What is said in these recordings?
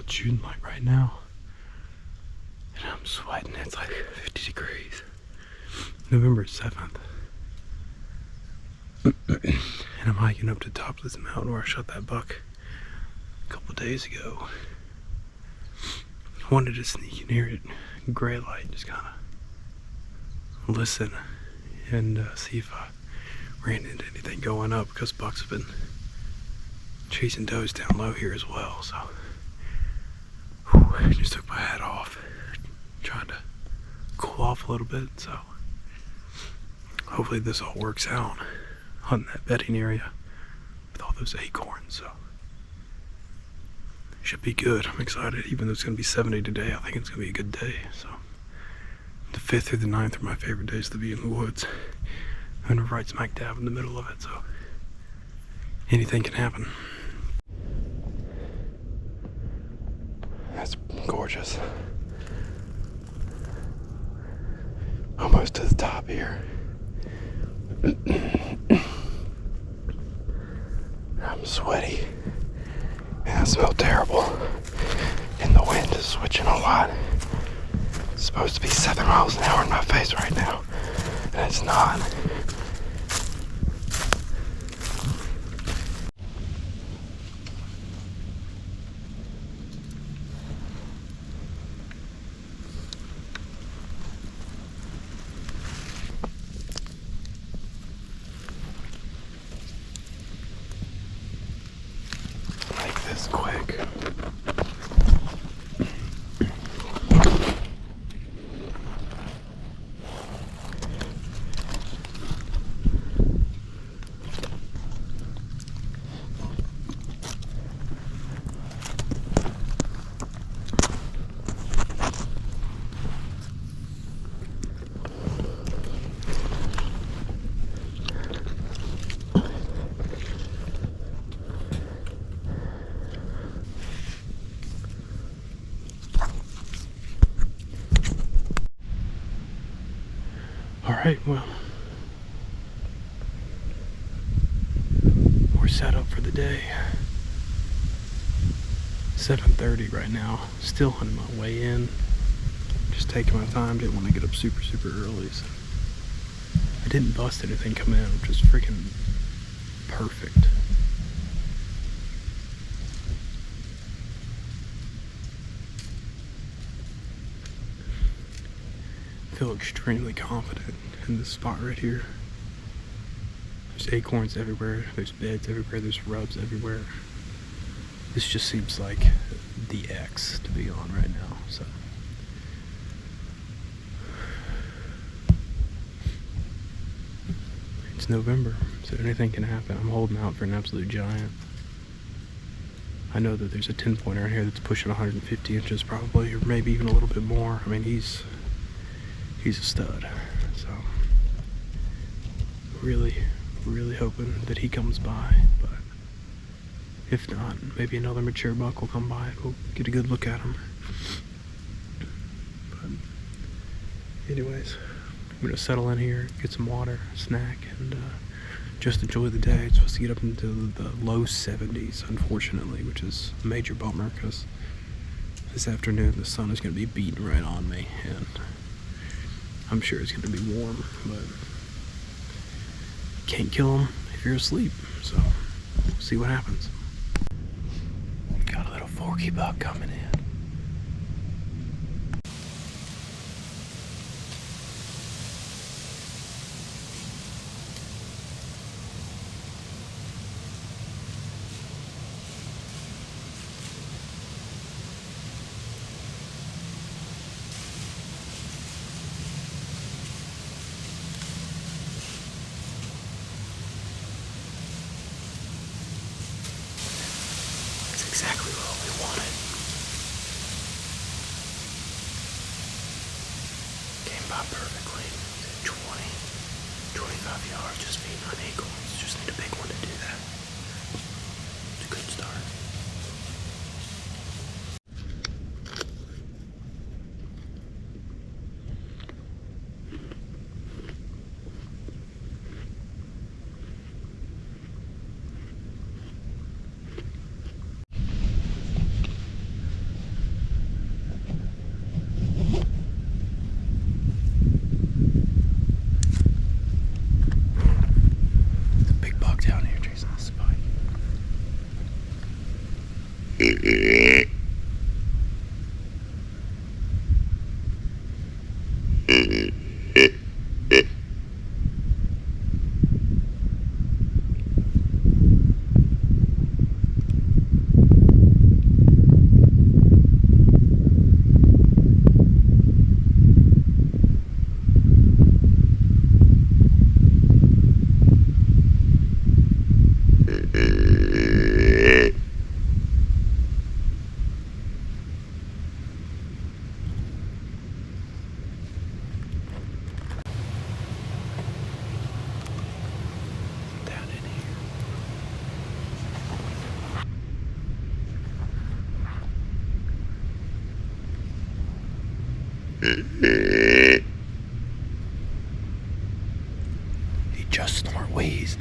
what's June like right now. And I'm sweating, it's like 50 degrees. November 7th. And I'm hiking up to the top of this mountain where I shot that buck a couple of days ago. I wanted to sneak in here at gray light, just kind of listen and see if I ran into anything going up, because bucks have been chasing does down low here as well. So I just took my hat off, trying to cool off a little bit. So hopefully this all works out, hunting that bedding area with all those acorns. So should be good. I'm excited, even though it's gonna be 70 today. I think it's gonna be a good day. So the 5th through the 9th are my favorite days to be in the woods. I'm right smack dab in the middle of it, so anything can happen. That's gorgeous. Almost to the top here. I'm sweaty. And I smell terrible. And the wind is switching a lot. It's supposed to be 7 miles an hour in my face right now, and it's not. Make this quick. Alright, well, we're set up for the day. 7:30 right now, still on my way in, just taking my time, didn't want to get up super early, so I didn't bust anything coming in, which is freaking perfect. I feel extremely confident in this spot right here. There's acorns everywhere, there's beds everywhere, there's rubs everywhere. This just seems like the X to be on right now, so. It's November, so anything can happen. I'm holding out for an absolute giant. I know that there's a 10-pointer in here that's pushing 150 inches probably, or maybe even a little bit more. I mean, he's a stud, so really hoping that he comes by, but if not, maybe another mature buck will come by. We'll get a good look at him. But anyways, I'm gonna settle in here, get some water, snack, and just enjoy the day. It's supposed to get up into the low 70s, unfortunately, which is a major bummer, because this afternoon the sun is gonna be beating right on me, and I'm sure it's gonna be warm, but can't kill them if you're asleep, so we'll see what happens. Got a little forky buck coming in. Exactly what we wanted. Came by perfectly. 20, 25 yards just feeding on acorns. Just need a big one to do that. It's a good start. He just snort wheezed.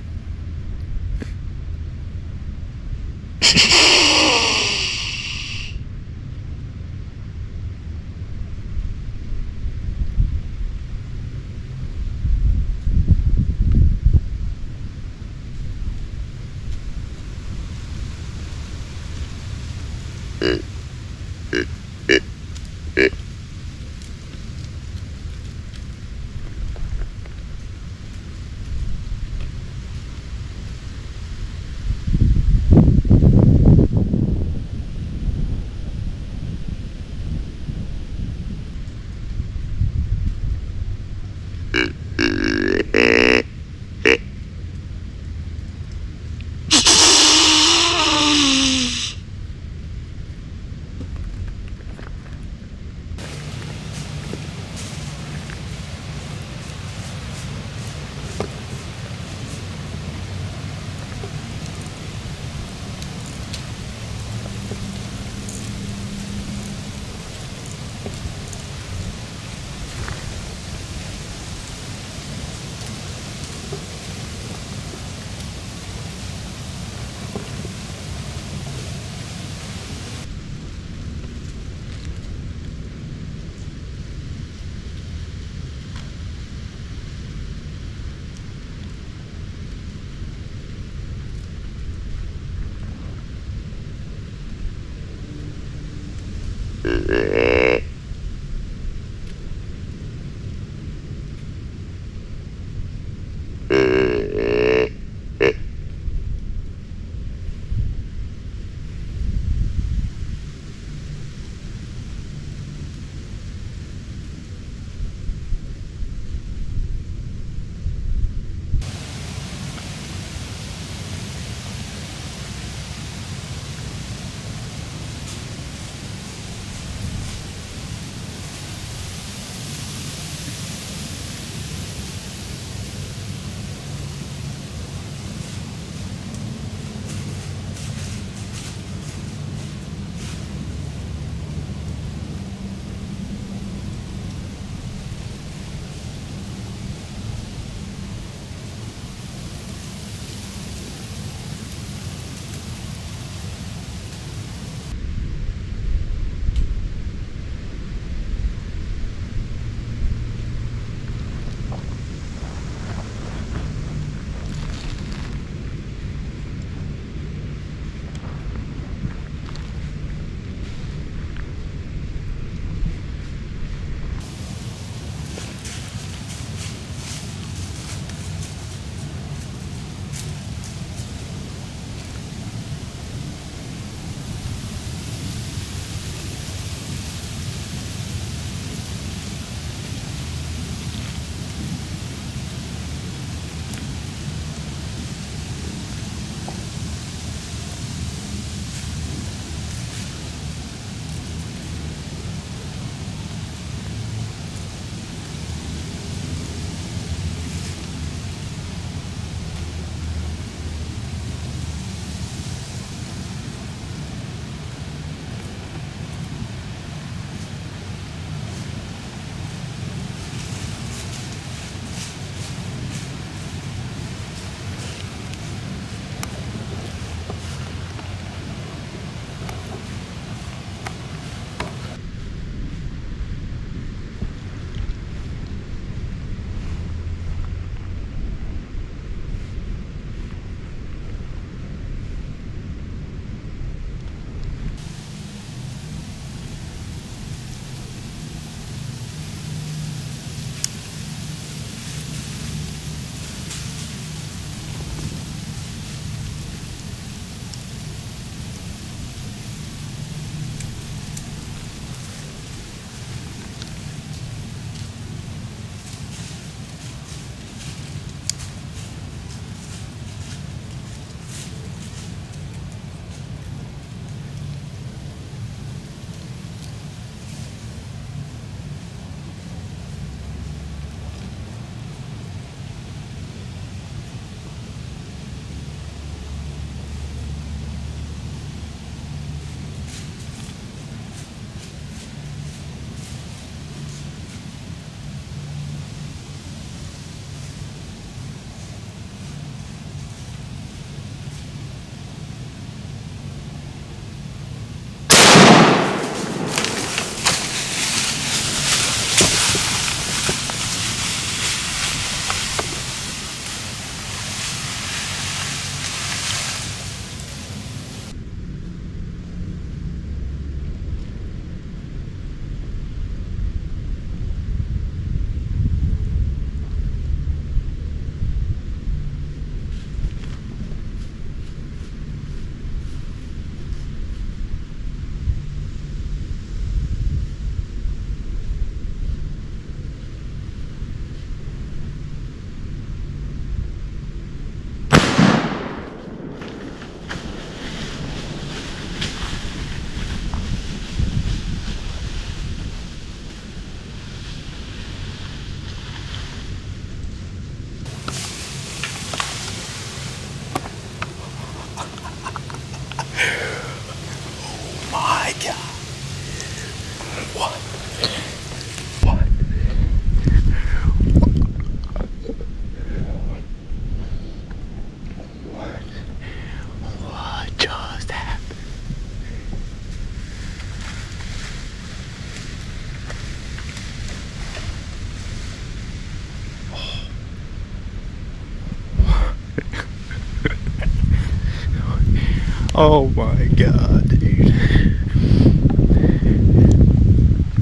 Oh my god, dude.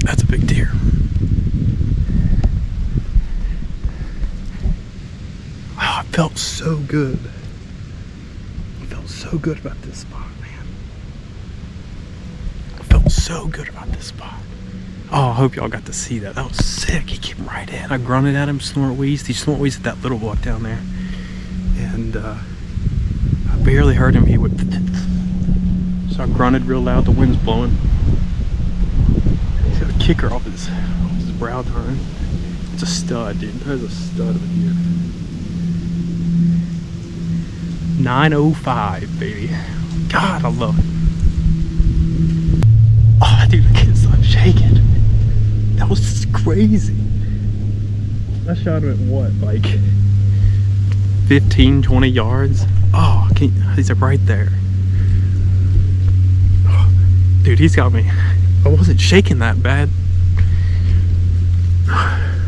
That's a big deer. Oh, I felt so good. I felt so good about this spot, man. I felt so good about this spot. Oh, I hope y'all got to see that. That was sick. He came right in. I grunted at him, snort wheezed. He snort wheezed at that little buck down there. And I barely heard him. He would. So I grunted real loud. The wind's blowing. He's got a kicker off his brow tine. It's a stud, dude. That is a stud of a deer. 905, baby. God, I love it. Oh, dude, I can't stop shaking. That was crazy. I shot him at what, like 15, 20 yards? Oh, he's like right there. Oh, dude, he's got me. I wasn't shaking that bad. I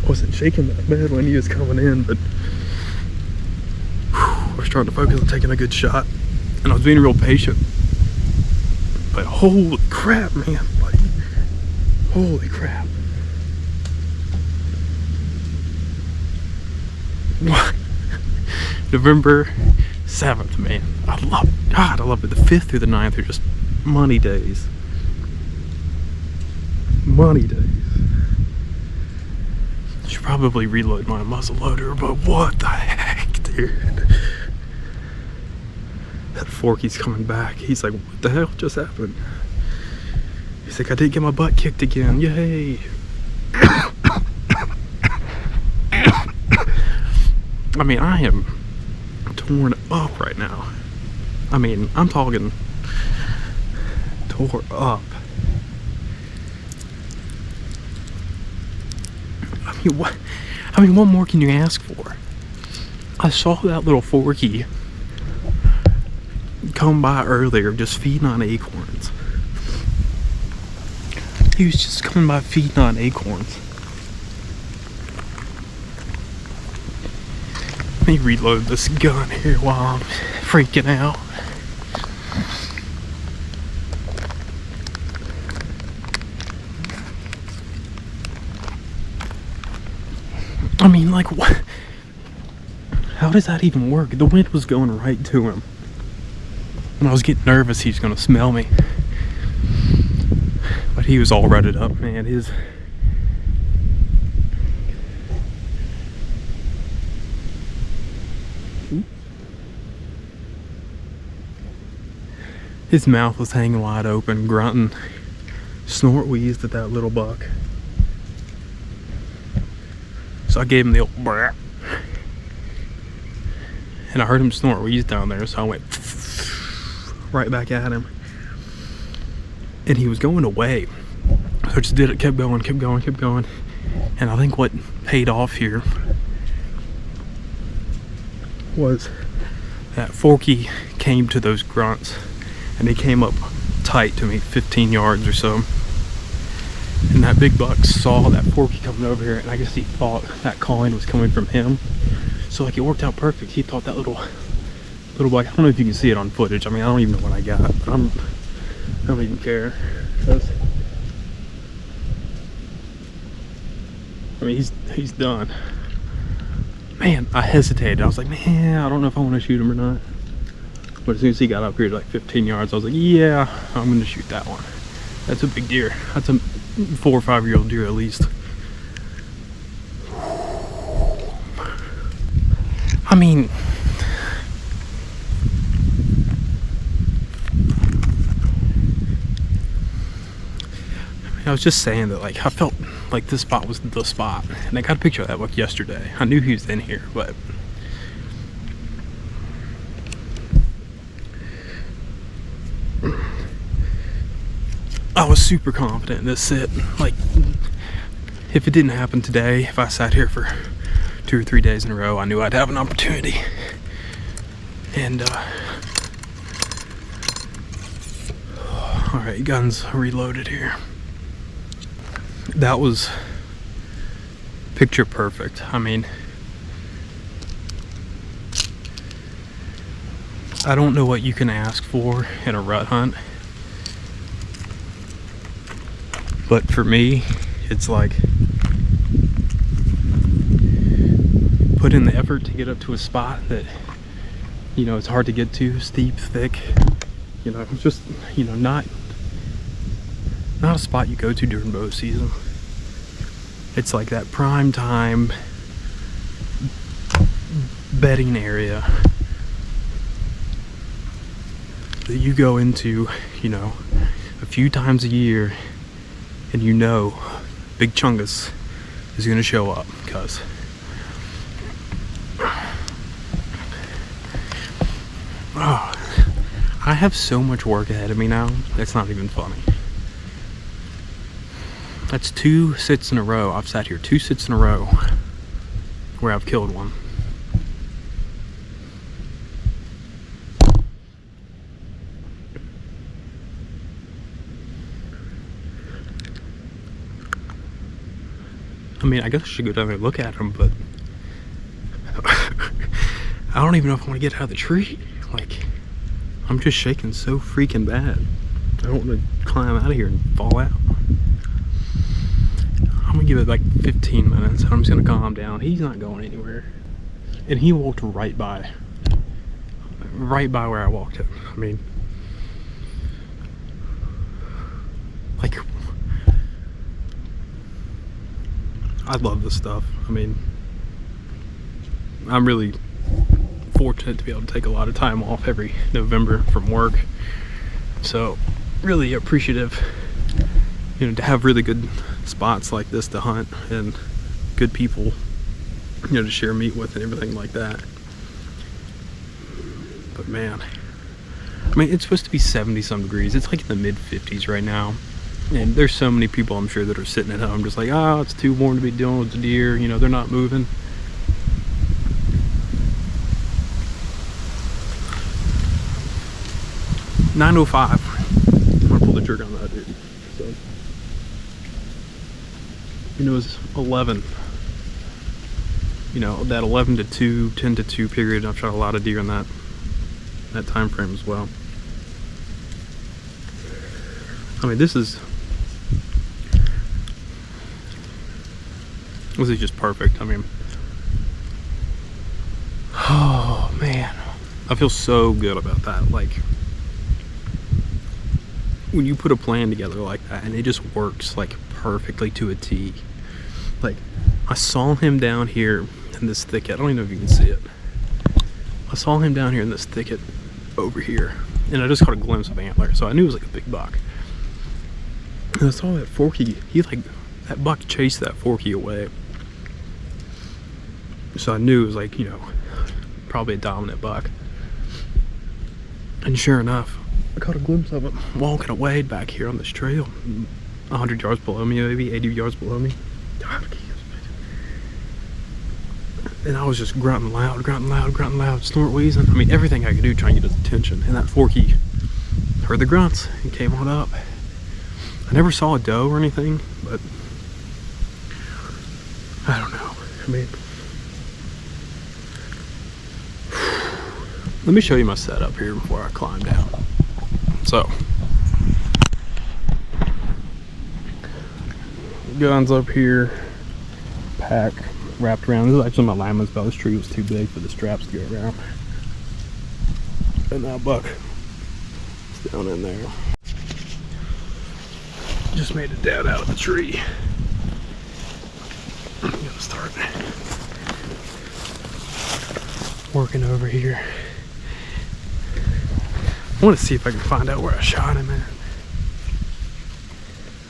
wasn't shaking that bad when he was coming in, but I was trying to focus on taking a good shot, and I was being real patient. But holy crap, man, like, holy crap. November 7th, man. I love it. God, I love it. The 5th through the 9th are just money days. Money days. Should probably reload my muzzleloader, but what the heck, dude? That Forky's coming back. He's like, what the hell just happened? He's like, I did get my butt kicked again. Yay. I mean, I am torn up right now. I mean, I'm talking tore up. I mean, what more can you ask for? I saw that little Forky come by earlier, just feeding on acorns. He was just coming by feeding on acorns. Let me reload this gun here while I'm freaking out. I mean, like, what? How does that even work? The wind was going right to him. And I was getting nervous he was gonna smell me. But he was all rutted up, man. His mouth was hanging wide open, grunting. Snort wheezed at that little buck. So I gave him the old brrr. And I heard him snort wheeze down there, so I went right back at him. And he was going away. So I just did it, kept going. And I think what paid off here was that Forky came to those grunts, and he came up tight to me, 15 yards or so. And that big buck saw that Forky coming over here, and I guess he thought that calling was coming from him. So like, it worked out perfect. He thought that little buck, I don't know if you can see it on footage. I mean, I don't even know what I got, but I don't even care. I mean, he's done. Man, I hesitated. I was like, man, I don't know if I want to shoot him or not. But as soon as he got up here to like 15 yards, I was like, yeah, I'm going to shoot that one. That's a big deer. That's a 4 or 5 year old deer at least. I mean, I was just saying that, like, I felt like this spot was the spot. And I got a picture of that buck yesterday. I knew he was in here, but I was super confident in this sit. Like, if it didn't happen today, if I sat here for 2 or 3 days in a row, I knew I'd have an opportunity. And alright, guns reloaded here. That was picture perfect. I mean, I don't know what you can ask for in a rut hunt, but for me, it's like put in the effort to get up to a spot that, you know, it's hard to get to, steep, thick, you know, just, you know, not a spot you go to during bow season. It's like that prime time bedding area that you go into, you know, a few times a year, and you know Big Chungus is gonna show up, because I have so much work ahead of me now, that's not even funny. That's 2 sits in a row. I've sat here 2 sits in a row where I've killed one. I mean, I guess I should go down there and look at them, but I don't even know if I want to get out of the tree. Like, I'm just shaking so freaking bad. I don't want to climb out of here and fall out. I'm gonna give it like 15 minutes. I'm just gonna calm down. He's not going anywhere. And he walked right by where I walked him. I mean, like, I love this stuff. I mean, I'm really fortunate to be able to take a lot of time off every November from work. So, really appreciative, you know, to have really good spots like this to hunt and good people, you know, to share meat with and everything like that. But man, I mean, it's supposed to be 70 some degrees. It's like in the mid 50s right now. And there's so many people, I'm sure, that are sitting at home just like, oh, it's too warm to be dealing with the deer, you know, they're not moving. $9:05. I'm gonna pull the trigger on that, dude. So, and it was 11. You know, that 11 to 2, 10 to 2 period. I've shot a lot of deer in that time frame as well. I mean, this is just perfect. I mean, oh man, I feel so good about that. Like, when you put a plan together like that and it just works like perfectly to a T. Like, I saw him down here in this thicket. I don't even know if you can see it. I saw him down here in this thicket over here, and I just caught a glimpse of antler, so I knew it was like a big buck. And I saw that forky, that buck chased that forky away. So I knew it was like, you know, probably a dominant buck. And sure enough, I caught a glimpse of him walking away back here on this trail, 100 yards below me, maybe 80 yards below me. And I was just grunting loud, snort wheezing. I mean, everything I could do trying to get his attention. And that forky heard the grunts and came on up. I never saw a doe or anything, but I don't know. I mean, let me show you my setup here before I climb down. So, guns up here, pack wrapped around. This is actually my lineman's belt. This tree was too big for the straps to go around. And that buck is down in there. Just made it down out of the tree. I'm gonna start working over here. I want to see if I can find out where I shot him at.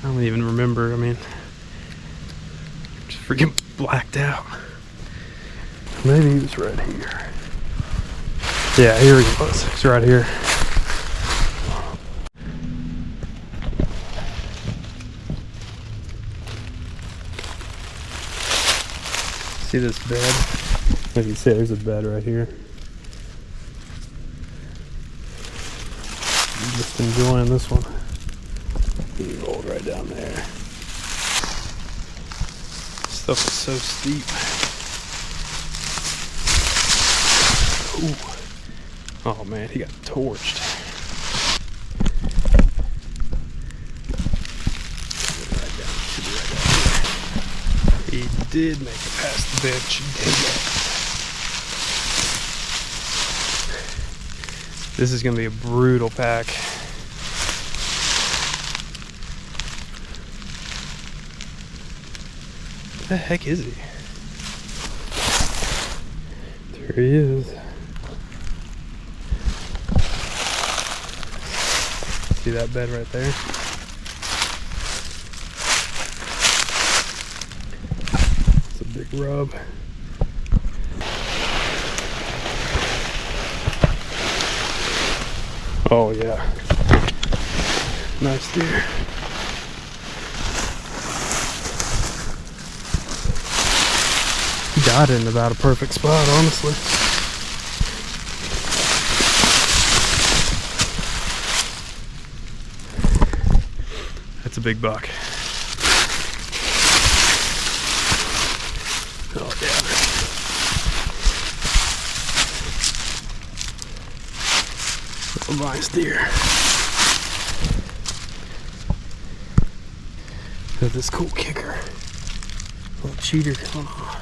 I don't even remember. I mean, just freaking blacked out. Maybe he was right here. Yeah, here he was. He's right here. See this bed? Like you see, there's a bed right here. I'm just enjoying this one. He rolled right down there. Stuff is so steep. Ooh. Oh man, he got torched. He did make it past the bench. This is gonna be a brutal pack. Where the heck is he? There he is. See that bed right there? It's a big rub. Oh yeah. Nice deer. Got it in about a perfect spot, honestly. That's a big buck. Oh yeah. A nice deer. Got this cool kicker. Little cheater going on.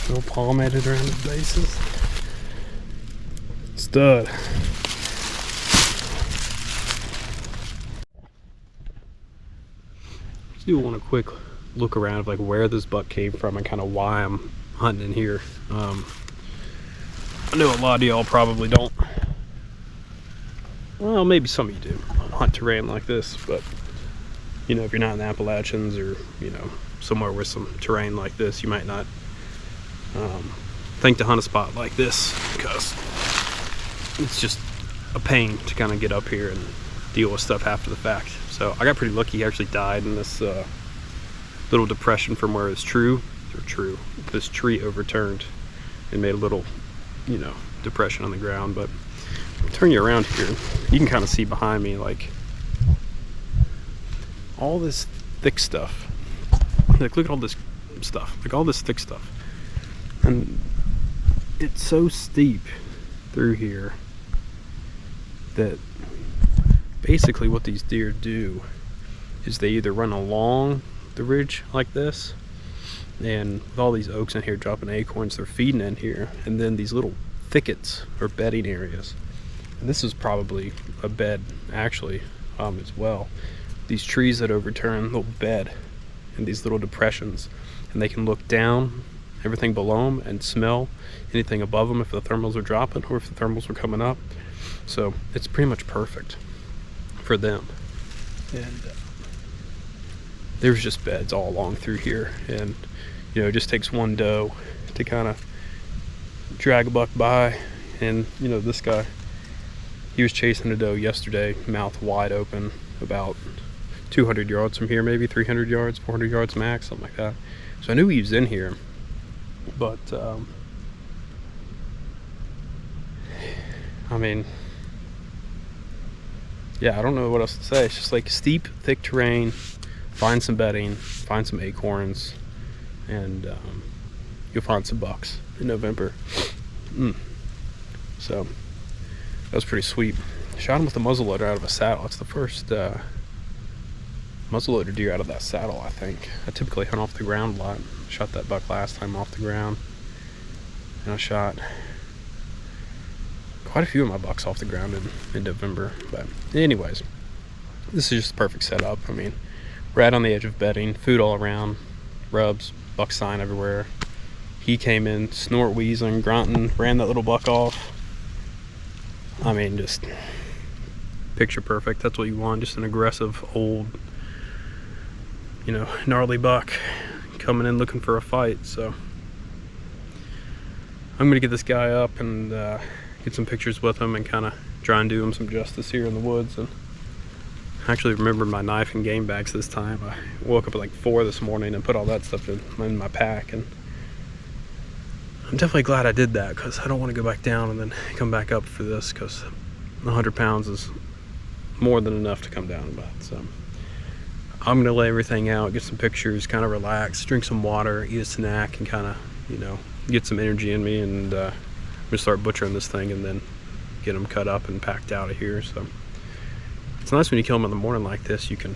Little palmated around the bases. Stud. Just do want a quick look around of like where this buck came from and kind of why I'm hunting in here. I know a lot of y'all probably don't. Well, maybe some of you do hunt terrain like this, but you know, if you're not in the Appalachians or you know somewhere with some terrain like this, you might not think to hunt a spot like this because it's just a pain to kind of get up here and deal with stuff after the fact. So I got pretty lucky. He actually died in this little depression from where this tree overturned and made a little, you know, depression on the ground. But I'll turn you around here. You can kind of see behind me like all this thick stuff. Like look at all this stuff, like all this thick stuff. And it's so steep through here that basically what these deer do is they either run along the ridge like this, and with all these oaks in here dropping acorns, they're feeding in here, and then these little thickets are bedding areas. And this is probably a bed actually as well. These trees that overturn, they'll bed in these little depressions, and they can look down everything below them and smell anything above them if the thermals are dropping or if the thermals are coming up. So it's pretty much perfect for them. And there's just beds all along through here, and you know, it just takes one doe to kind of drag a buck by. And you know, this guy, he was chasing a doe yesterday, mouth wide open, about 200 yards from here, maybe 300 yards, 400 yards max, something like that. So I knew he was in here, but I mean, yeah, I don't know what else to say. It's just like steep, thick terrain, find some bedding, find some acorns, and you'll find some bucks in November. So that was pretty sweet. Shot him with a muzzleloader out of a saddle. It's the first muzzleloader deer out of that saddle, I think. I typically hunt off the ground a lot. Shot that buck last time off the ground, and I shot quite a few of my bucks off the ground in November. But anyways, this is just the perfect setup. I mean, right on the edge of bedding, food all around, rubs, buck sign everywhere. He came in, snort, wheezing, grunting, ran that little buck off. I mean, just picture perfect. That's what you want, just an aggressive, old, you know, gnarly buck coming in looking for a fight. So I'm gonna get this guy up and get some pictures with him and kind of try and do him some justice here in the woods. And I actually remembered my knife and game bags this time. I woke up at like 4 this morning and put all that stuff in my pack, and I'm definitely glad I did that because I don't want to go back down and then come back up for this, because 100 pounds is more than enough to come down about. So I'm gonna lay everything out, get some pictures, kind of relax, drink some water, eat a snack, and kind of, you know, get some energy in me, and I'm gonna start butchering this thing and then get them cut up and packed out of here. So it's nice when you kill them in the morning like this. You can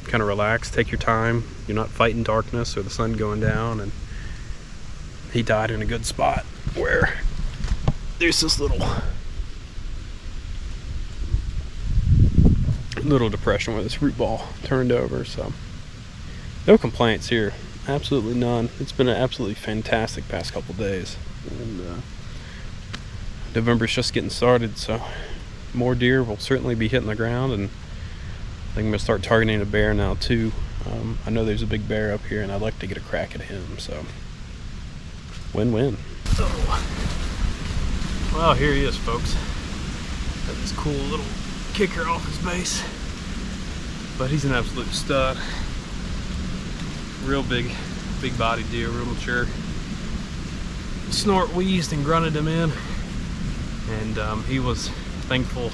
kind of relax, take your time. You're not fighting darkness or the sun going down. And he died in a good spot where there's this little depression where this root ball turned over. So no complaints here, absolutely none. It's been an absolutely fantastic past couple days, and November's just getting started, so more deer will certainly be hitting the ground, and I think I'm gonna start targeting a bear now too. I know there's a big bear up here, and I'd like to get a crack at him, so win-win. Well, here he is, folks. Got this cool little kicker off his base, but he's an absolute stud. Real big body deer, real mature. Snort wheezed and grunted him in, and he was thankful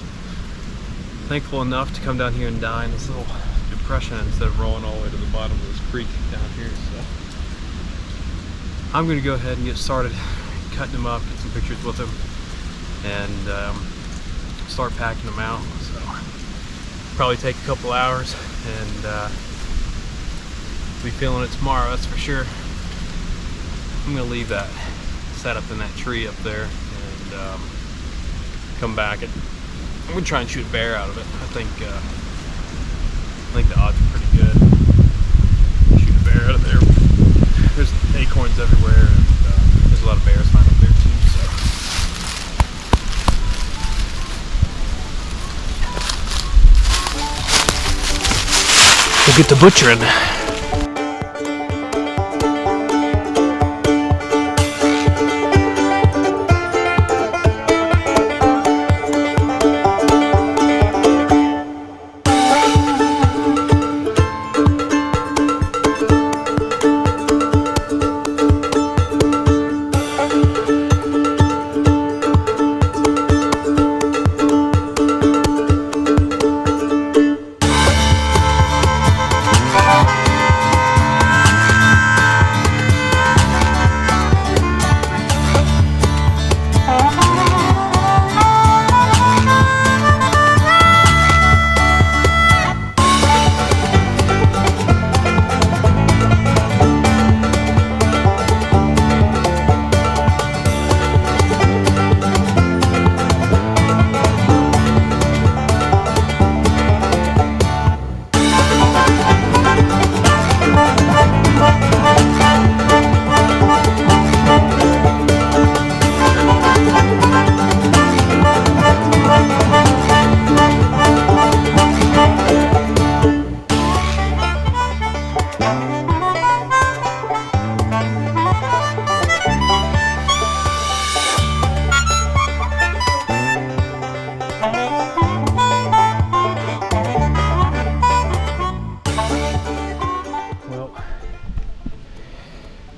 enough to come down here and die in this little depression instead of rolling all the way to the bottom of this creek down here. So I'm going to go ahead and get started cutting him up, get some pictures with him, and start packing them out. So probably take a couple hours, and be feeling it tomorrow, that's for sure. I'm gonna leave that set up in that tree up there, and come back and I'm gonna try and shoot a bear out of it. I think the odds are pretty good. Shoot a bear out of there. There's acorns everywhere, and there's a lot of bears flying up there too. So we'll get to butchering.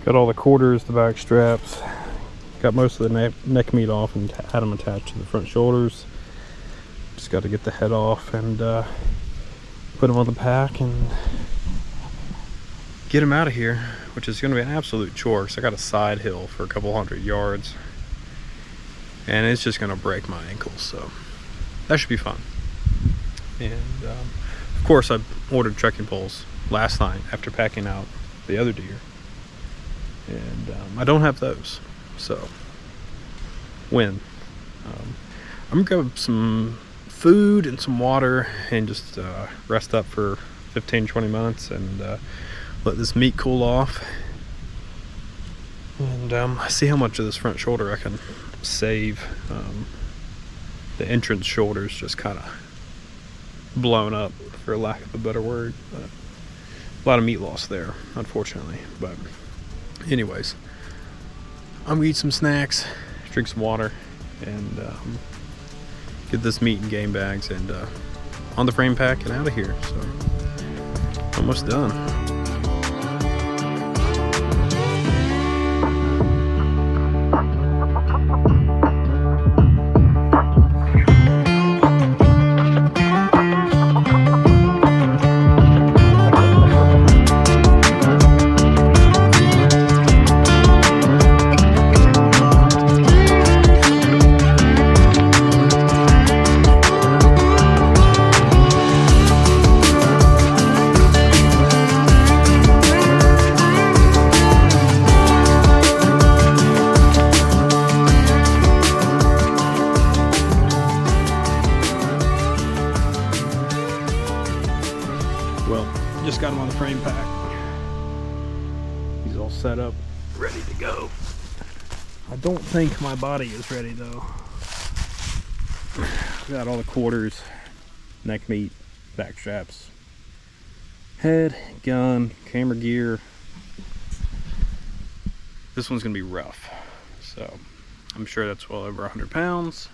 Got all the quarters, the back straps, got most of the neck meat off and had them attached to the front shoulders. Just got to get the head off and put them on the pack and get them out of here, which is going to be an absolute chore because I got a side hill for a couple 100 yards and it's just going to break my ankles, so that should be fun. And of course I ordered trekking poles last night after packing out the other deer, and I don't have those, so win. I'm gonna grab some food and some water and just rest up for 15-20 minutes and let this meat cool off, and see how much of this front shoulder I can save. The entrance shoulder's just kind of blown up, for lack of a better word, but a lot of meat loss there, unfortunately. But anyways, I'm gonna eat some snacks, drink some water, and get this meat in game bags and on the frame pack and out of here. So almost done. just got him on the frame pack. He's all set up, ready to go. I don't think my body is ready though. Got all the quarters, neck meat, back straps, head, gun, camera gear. This one's gonna be rough, so I'm sure that's well over 100 pounds.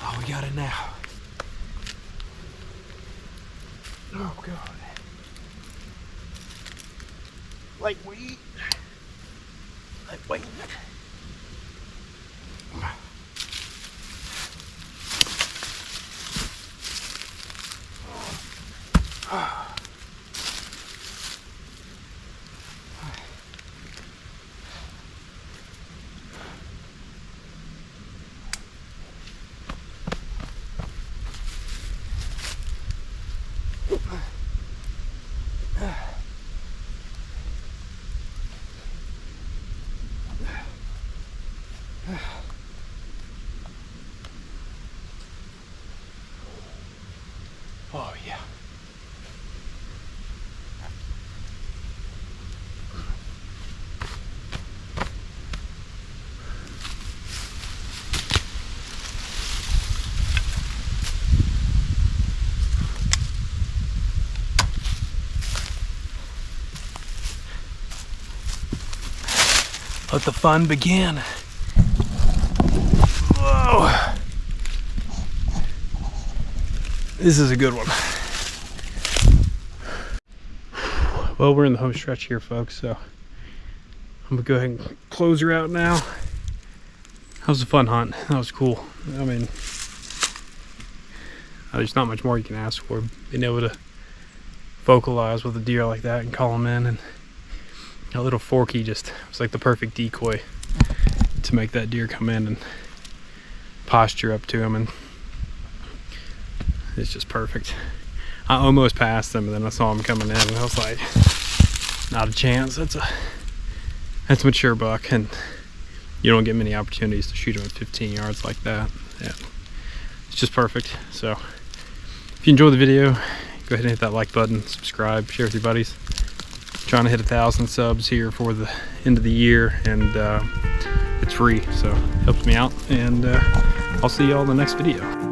Oh, we got it now. Oh God. Lightweight. Lightweight. Oh yeah. Let the fun begin. Whoa. This is a good one. Well, we're in the home stretch here, folks, so I'm gonna go ahead and close her out now. That was a fun hunt. That was cool. I mean, there's not much more you can ask for. Being able to vocalize with a deer like that and call him in, and that little forky just was like the perfect decoy to make that deer come in and posture up to him, and it's just perfect. I almost passed him, and then I saw him coming in, and I was like, not a chance. That's a mature buck, and you don't get many opportunities to shoot him at 15 yards like that. Yeah, it's just perfect. So if you enjoyed the video, go ahead and hit that like button, subscribe, share with your buddies. Trying to hit 1,000 subs here for the end of the year, and it's free, so it helps me out, and I'll see you all in the next video.